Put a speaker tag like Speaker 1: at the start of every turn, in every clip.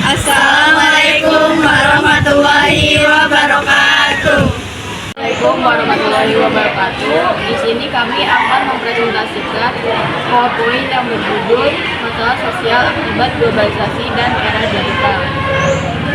Speaker 1: Assalamualaikum warahmatullahi wabarakatuh.
Speaker 2: Assalamualaikum warahmatullahi wabarakatuh. Di sini kami akan mempresentasikan PowerPoint yang berjudul Masalah Sosial Akibat Globalisasi dan Era Digital.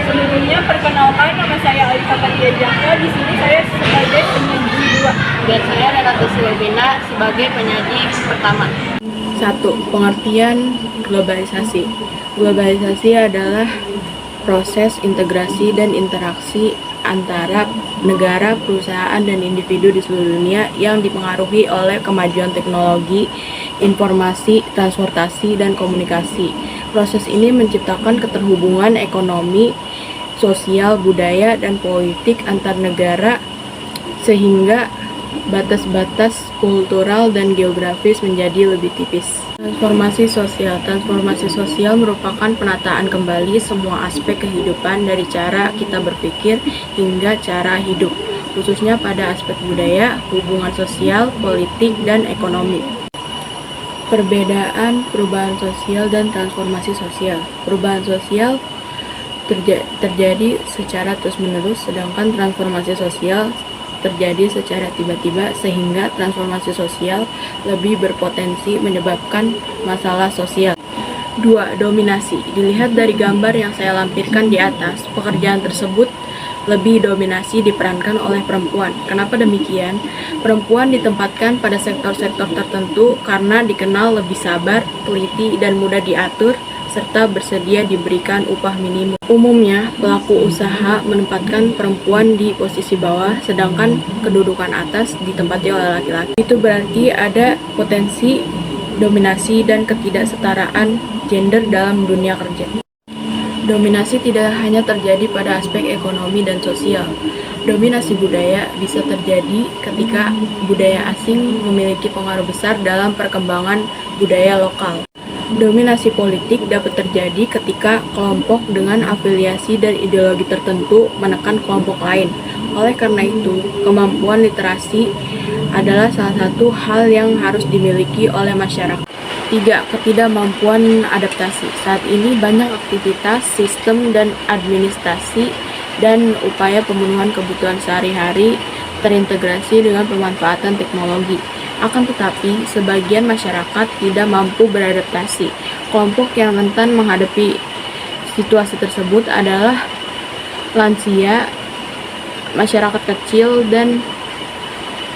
Speaker 3: Sebelumnya perkenalkan, nama saya Alika Fatia Jaka. Di sini saya sebagai penyaji 2.
Speaker 2: Dan saya Renata Silvina sebagai penyaji pertama.
Speaker 4: 1. Pengertian globalisasi. Globalisasi adalah proses integrasi dan interaksi antara negara, perusahaan, dan individu di seluruh dunia yang dipengaruhi oleh kemajuan teknologi, informasi, transportasi, dan komunikasi. Proses ini menciptakan keterhubungan ekonomi, sosial, budaya, dan politik antar negara sehingga batas-batas kultural dan geografis menjadi lebih tipis. Transformasi sosial. Transformasi sosial merupakan penataan kembali semua aspek kehidupan dari cara kita berpikir hingga cara hidup, khususnya pada aspek budaya, hubungan sosial, politik, dan ekonomi. Perbedaan perubahan sosial dan transformasi sosial. Perubahan sosial terjadi secara terus-menerus, sedangkan transformasi sosial terjadi secara tiba-tiba, sehingga transformasi sosial lebih berpotensi menyebabkan masalah sosial. 2. Dominasi. Dilihat dari gambar yang saya lampirkan di atas, pekerjaan tersebut lebih dominasi diperankan oleh perempuan. Kenapa demikian? Perempuan ditempatkan pada sektor-sektor tertentu karena dikenal lebih sabar, teliti, dan mudah diatur, serta bersedia diberikan upah minimum. Umumnya, pelaku usaha menempatkan perempuan di posisi bawah, sedangkan kedudukan atas ditempati oleh laki-laki. Itu berarti ada potensi dominasi dan ketidaksetaraan gender dalam dunia kerja. Dominasi tidak hanya terjadi pada aspek ekonomi dan sosial. Dominasi budaya bisa terjadi ketika budaya asing memiliki pengaruh besar dalam perkembangan budaya lokal. Dominasi politik dapat terjadi ketika kelompok dengan afiliasi dan ideologi tertentu menekan kelompok lain. Oleh karena itu, kemampuan literasi adalah salah satu hal yang harus dimiliki oleh masyarakat. 3. Ketidakmampuan adaptasi. Saat ini banyak aktivitas, sistem, dan administrasi dan upaya pemenuhan kebutuhan sehari-hari terintegrasi dengan pemanfaatan teknologi. Akan tetapi, sebagian masyarakat tidak mampu beradaptasi. Kelompok yang rentan menghadapi situasi tersebut adalah lansia, masyarakat kecil, dan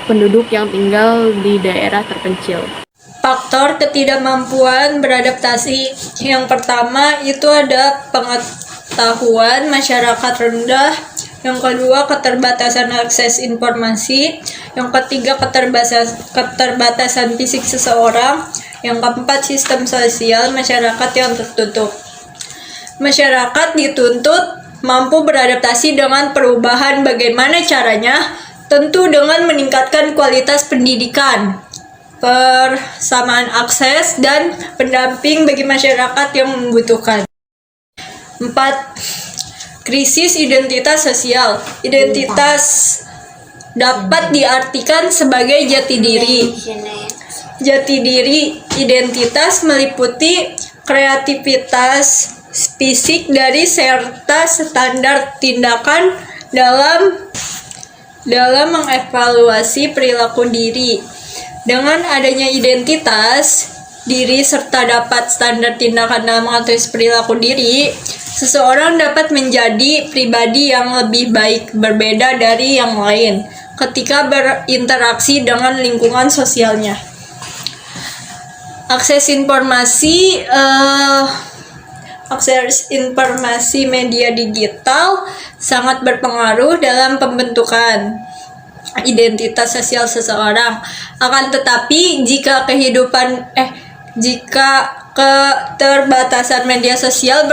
Speaker 4: penduduk yang tinggal di daerah terpencil.
Speaker 3: Faktor ketidakmampuan beradaptasi. Yang pertama itu ada pengetahuan masyarakat rendah. Yang kedua, keterbatasan akses informasi. Yang ketiga, keterbatasan fisik seseorang. Yang keempat, sistem sosial masyarakat yang tertutup. Masyarakat dituntut mampu beradaptasi dengan perubahan. Bagaimana caranya? Tentu dengan meningkatkan kualitas pendidikan, persamaan akses, dan pendamping bagi masyarakat yang membutuhkan. 4. Krisis identitas sosial. Identitas dapat diartikan sebagai jati diri. Jati diri identitas meliputi kreativitas fisik dari serta standar tindakan dalam mengevaluasi perilaku diri. Dengan adanya identitas diri serta dapat standar tindakan dalam mengatur perilaku diri, seseorang dapat menjadi pribadi yang lebih baik, berbeda dari yang lain ketika berinteraksi dengan lingkungan sosialnya. Akses informasi media digital sangat berpengaruh dalam pembentukan identitas sosial seseorang. Akan tetapi, jika keterbatasan media sosial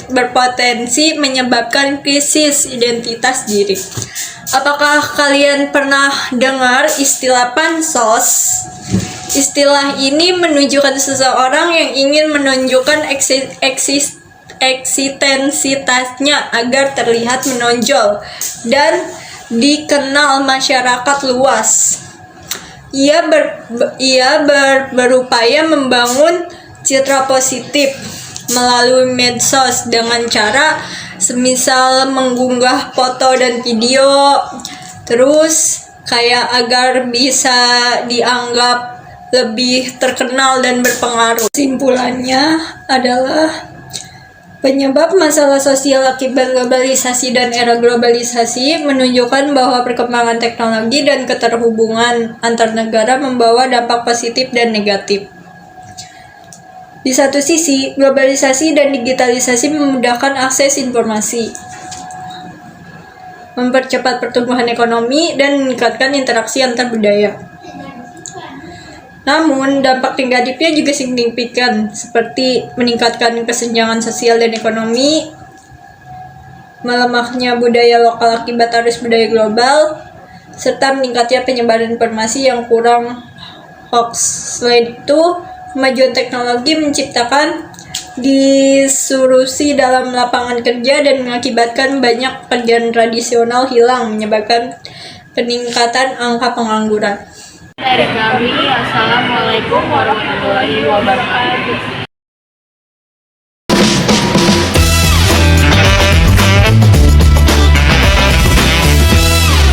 Speaker 3: berpotensi menyebabkan krisis identitas diri. Apakah kalian pernah dengar istilah pansos? Istilah ini menunjukkan seseorang yang ingin menunjukkan eksistensitasnya agar terlihat menonjol dan dikenal masyarakat luas. Ia berupaya membangun citra positif melalui medsos dengan cara semisal mengunggah foto dan video, terus kayak agar bisa dianggap lebih terkenal dan berpengaruh. Kesimpulannya adalah penyebab masalah sosial akibat globalisasi dan era globalisasi menunjukkan bahwa perkembangan teknologi dan keterhubungan antar negara membawa dampak positif dan negatif. Di satu sisi, globalisasi dan digitalisasi memudahkan akses informasi, mempercepat pertumbuhan ekonomi, dan meningkatkan interaksi antar budaya. Namun, dampak negatifnya juga signifikan, seperti meningkatkan kesenjangan sosial dan ekonomi, melemahnya budaya lokal akibat arus budaya global, serta meningkatnya penyebaran informasi yang kurang hoax. Selain itu, kemajuan teknologi menciptakan disrupsi dalam lapangan kerja dan mengakibatkan banyak pekerjaan tradisional hilang, menyebabkan peningkatan angka pengangguran.
Speaker 2: Dari kami, Assalamualaikum warahmatullahi wabarakatuh.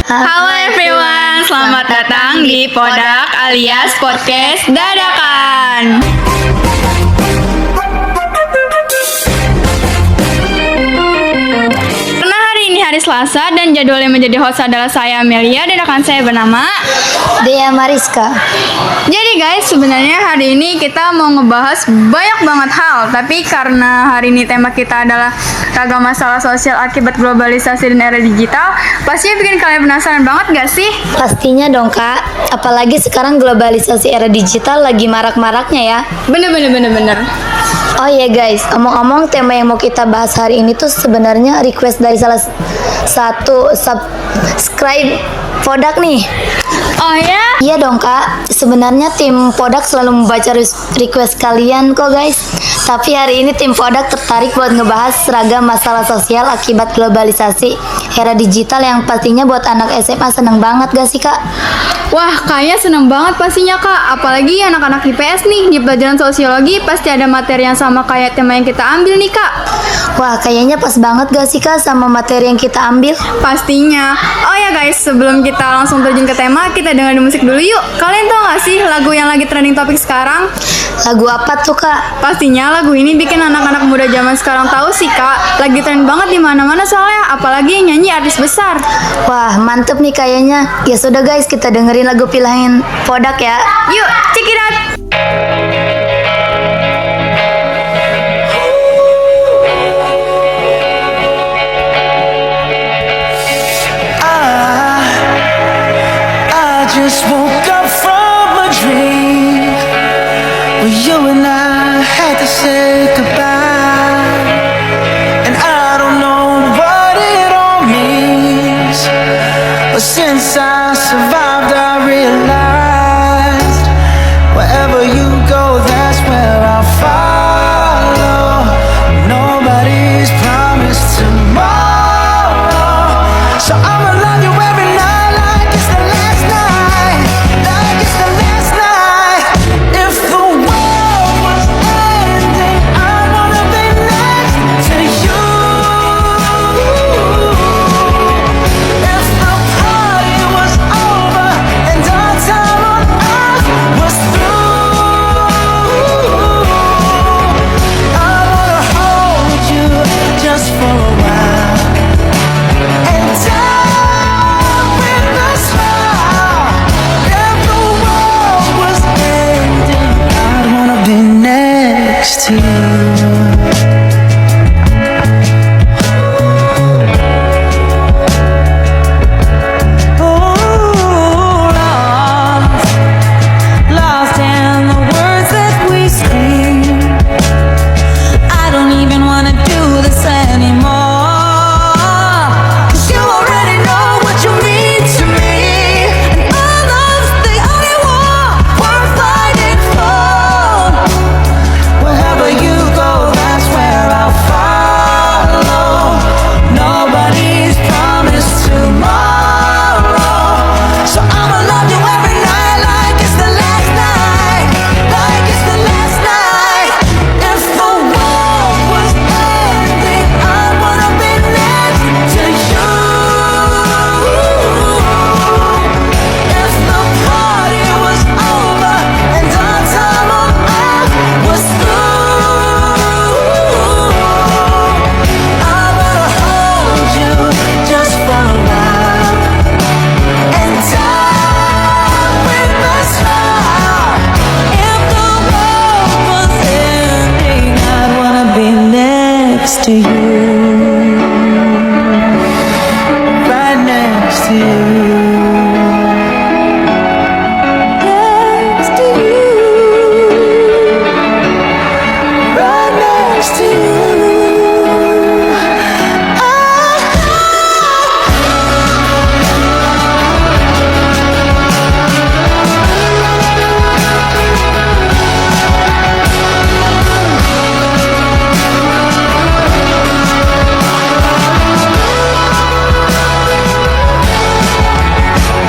Speaker 1: Halo everyone, selamat datang di Podak alias Podcast Dadakan. Karena hari ini hari Selasa dan jadwalnya menjadi host adalah saya Amelia dan rekan saya bernama
Speaker 5: Dea Mariska.
Speaker 1: Jadi guys, sebenarnya hari ini kita mau ngebahas banyak banget hal, tapi karena hari ini tema kita adalah ragam masalah sosial akibat globalisasi dan era digital, pastinya bikin kalian penasaran banget gak sih?
Speaker 5: Pastinya dong kak, apalagi sekarang globalisasi era digital lagi marak-maraknya ya.
Speaker 1: Bener.
Speaker 5: Oh iya guys, omong-omong tema yang mau kita bahas hari ini tuh sebenarnya request dari salah satu subscribe Podak nih.
Speaker 1: Oh ya?
Speaker 5: Iya dong kak, sebenarnya tim Podak selalu membaca request kalian kok guys. Tapi hari ini tim Podak tertarik buat ngebahas seragam masalah sosial akibat globalisasi era digital yang pastinya buat anak SMA seneng banget gak sih kak?
Speaker 1: Wah, kayaknya seneng banget pastinya kak. Apalagi anak-anak IPS nih, di pelajaran sosiologi pasti ada materi yang sama kayak tema yang kita ambil nih kak.
Speaker 5: Wah, kayaknya pas banget gak sih kak sama materi yang kita ambil?
Speaker 1: Pastinya. Oh ya guys, sebelum kita langsung terjun ke tema, kita dengerin musik dulu yuk. Kalian tau gak sih lagu yang lagi trending topik sekarang?
Speaker 5: Lagu apa tuh kak?
Speaker 1: Pastinya lagu ini bikin anak-anak muda zaman sekarang tahu sih kak. Lagi tren banget di mana-mana soalnya, apalagi yang nyanyi artis besar.
Speaker 5: Wah, mantep nih kayaknya. Ya sudah guys, kita dengerin lagu pilihan Podak ya.
Speaker 1: Yuk, check it out.
Speaker 6: I just woke up from a dream where you and I had to say goodbye, and I don't know what it all means, but since I survived I realized wherever you go, that's where I'll follow. Nobody's promised tomorrow, so I'ma love you every night like it's the last night, like it's the last night. If the world was ending, I wanna be next to you. If the party was over, you, right next to you. Next to you, right next to you.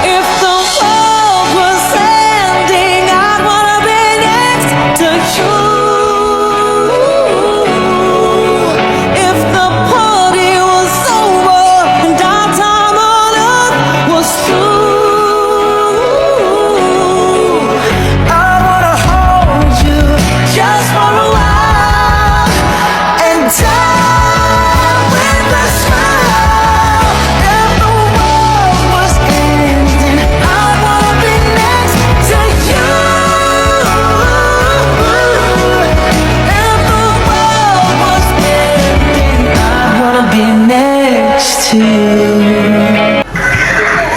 Speaker 6: If the world was ending, I'd wanna be next to you. If the party was over and our time on earth was through, I wanna hold you just for a while and die with a smile. If the world was ending, I wanna be next to you. If the world was ending, I wanna be next to you.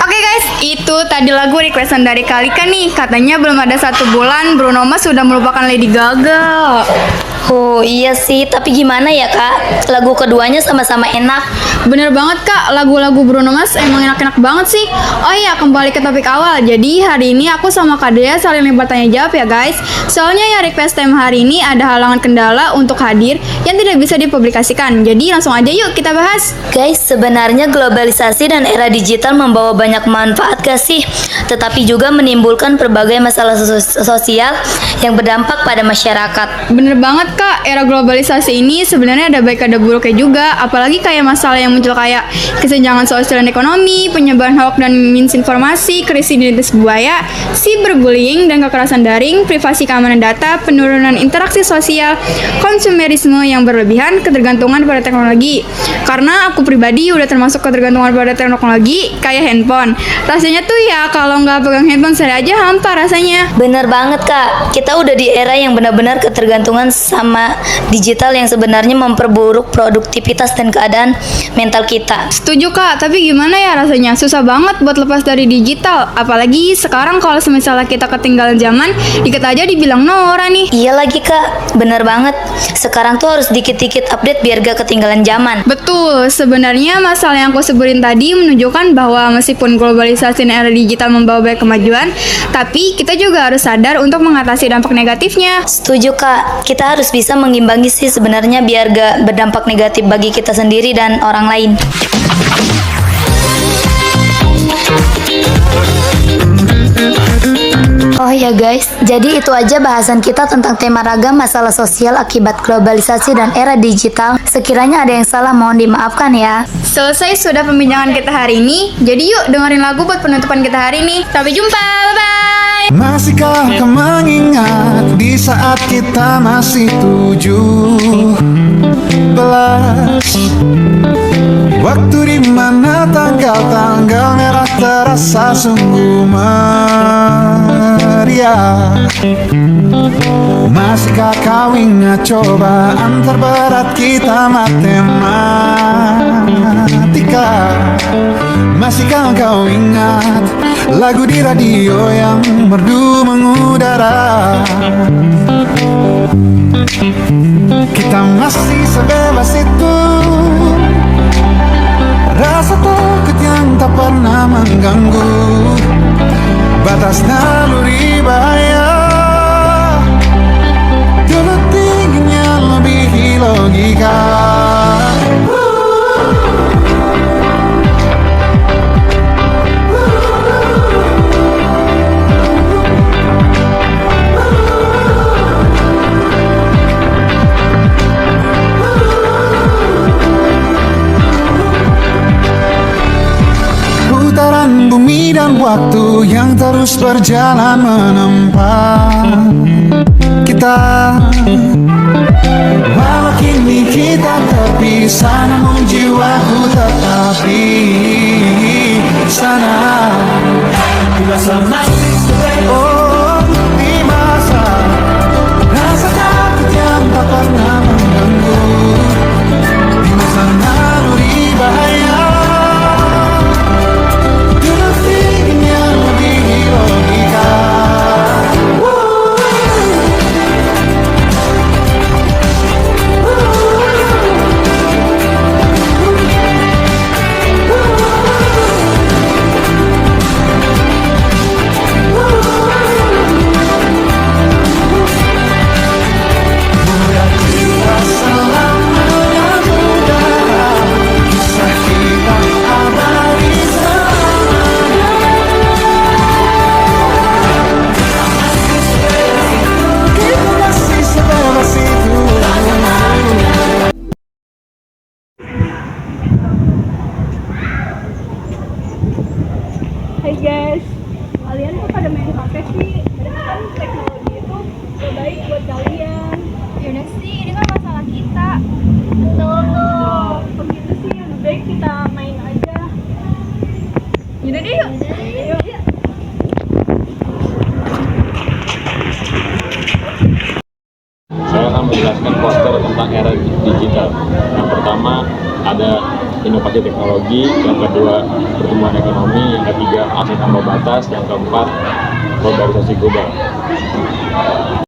Speaker 1: Oke guys, itu tadi lagu requestan dari Kalika nih. Katanya belum ada 1 bulan Bruno Mars sudah melupakan Lady Gaga.
Speaker 5: Oh iya sih, tapi gimana ya kak? Lagu keduanya sama-sama enak.
Speaker 1: Bener banget kak, lagu-lagu Bruno Mars emang enak-enak banget sih. Oh iya, kembali ke topik awal. Jadi hari ini aku sama Kak Dea saling lempar tanya jawab ya guys. Soalnya ya request time hari ini ada halangan kendala untuk hadir yang tidak bisa dipublikasikan. Jadi langsung aja yuk kita bahas.
Speaker 5: Guys, sebenarnya globalisasi dan era digital membawa banyak manfaat gak sih? Tetapi juga menimbulkan berbagai masalah sosial yang berdampak pada masyarakat.
Speaker 1: Bener banget kak, era globalisasi ini sebenarnya ada baik ada buruknya juga. Apalagi kayak masalah yang muncul kayak kesenjangan sosial dan ekonomi, penyebaran hoax dan misinformasi, krisis identitas budaya, cyberbullying dan kekerasan daring, privasi keamanan data, penurunan interaksi sosial, konsumerisme yang berlebihan, ketergantungan pada teknologi. Karena aku pribadi udah termasuk ketergantungan pada teknologi kayak handphone. Rasanya tuh ya kalau nggak pegang handphone sehari aja hampa rasanya.
Speaker 5: Bener banget kak, kita udah di era yang benar-benar ketergantungan sama digital yang sebenarnya memperburuk produktivitas dan keadaan mental kita.
Speaker 1: Setuju kak, tapi gimana ya rasanya? Susah banget buat lepas dari digital. Apalagi sekarang kalau misalnya kita ketinggalan zaman, dikit aja dibilang Nora nih.
Speaker 5: Iya lagi kak, bener banget. Sekarang tuh harus dikit-dikit update biar gak ketinggalan zaman.
Speaker 1: Betul, sebenarnya masalah yang aku sebutin tadi menunjukkan bahwa meskipun globalisasi dan era digital membawa banyak kemajuan, tapi kita juga harus sadar untuk mengatasi dampak negatifnya.
Speaker 5: Setuju kak, kita harus bisa mengimbangi sih sebenarnya biar gak berdampak negatif bagi kita sendiri dan orang lain. Oh ya guys, jadi itu aja bahasan kita tentang tema ragam masalah sosial akibat globalisasi dan era digital. Sekiranya ada yang salah mohon dimaafkan ya.
Speaker 1: Selesai sudah pembincangan kita hari ini. Jadi yuk dengerin lagu buat penutupan kita hari ini. Sampai jumpa, bye-bye.
Speaker 6: Masihkah kau mengingat di saat kita masih 17? Waktu dimana tanggal-tanggal merah terasa sungguh meriah. Masihkah kau ingat cobaan terberat kita matematika? Masihkah kau ingat lagu di radio yang merdu mengudara? Kita masih sebebas itu, rasa takut yang tak pernah mengganggu, batas naluri bahaya. Dulu tingginya lebihi logika. Putaran bumi dan waktu yang terus berjalan menempa kita. Walau kini kita terpisah, namun jiwaku tetap di sana. Oh, di masa rasa takut yang tak pernah mengganggu,
Speaker 7: menjelaskan poster tentang era digital. Yang pertama ada inovasi teknologi, yang kedua pertumbuhan ekonomi, yang ketiga akses tanpa batas, yang keempat globalisasi global.